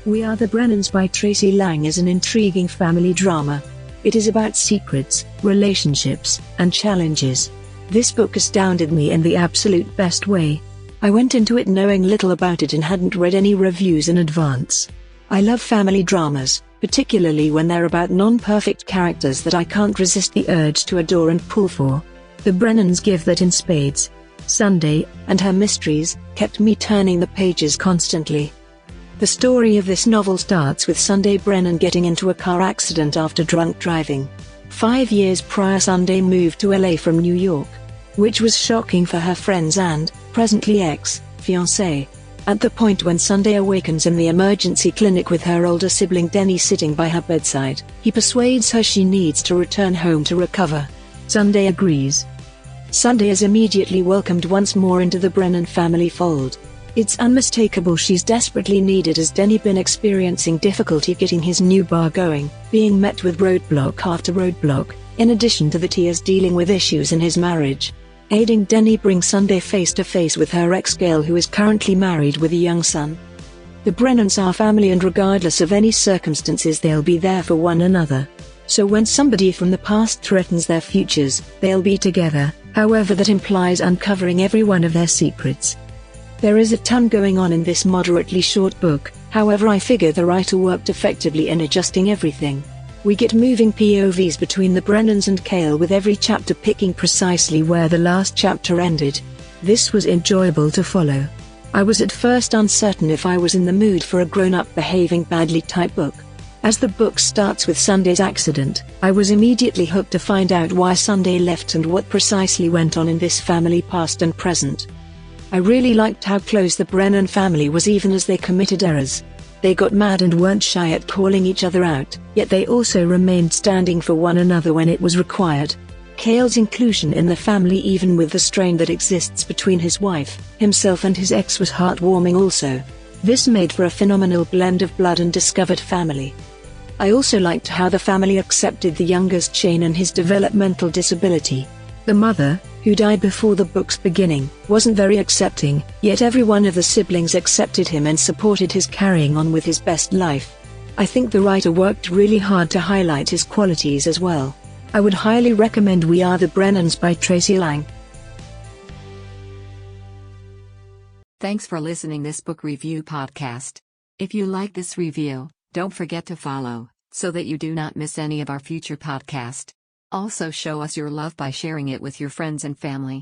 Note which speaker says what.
Speaker 1: We Are the Brennans by Tracey Lange is an intriguing family drama. It is about secrets, relationships, and challenges. This book astounded me in the absolute best way. I went into it knowing little about it and hadn't read any reviews in advance. I love family dramas, particularly when they're about non-perfect characters that I can't resist the urge to adore and pull for. The Brennans give that in spades. Sunday, and her mysteries, kept me turning the pages constantly. The story of this novel starts with Sunday Brennan getting into a car accident after drunk driving. 5 years prior, Sunday moved to LA from New York, which was shocking for her friends and, presently ex-fiancé. At the point when Sunday awakens in the emergency clinic with her older sibling Denny sitting by her bedside, he persuades her she needs to return home to recover. Sunday agrees. Sunday is immediately welcomed once more into the Brennan family fold. It's unmistakable she's desperately needed as Denny been experiencing difficulty getting his new bar going, being met with roadblock after roadblock, in addition to the tears dealing with issues in his marriage. Aiding Denny brings Sunday face to face with her ex-Gail, who is currently married with a young son. The Brennans are family, and regardless of any circumstances they'll be there for one another. So when somebody from the past threatens their futures, they'll be together, however that implies uncovering every one of their secrets. There is a ton going on in this moderately short book, however I figure the writer worked effectively in adjusting everything. We get moving POVs between the Brennans and Gail, with every chapter picking precisely where the last chapter ended. This was enjoyable to follow. I was at first uncertain if I was in the mood for a grown-up behaving badly type book. As the book starts with Sunday's accident, I was immediately hooked to find out why Sunday left and what precisely went on in this family past and present. I really liked how close the Brennan family was even as they committed errors. They got mad and weren't shy at calling each other out, yet they also remained standing for one another when it was required. Gail's inclusion in the family, even with the strain that exists between his wife, himself and his ex, was heartwarming also. This made for a phenomenal blend of blood and discovered family. I also liked how the family accepted the youngest Shane and his developmental disability. The mother, who died before the book's beginning, wasn't very accepting, yet every one of the siblings accepted him and supported his carrying on with his best life. I think the writer worked really hard to highlight his qualities as well. I would highly recommend We Are the Brennans by Tracey Lange.
Speaker 2: Thanks for listening this book review podcast. If you like this review, don't forget to follow, so that you do not miss any of our future podcast. Also show us your love by sharing it with your friends and family.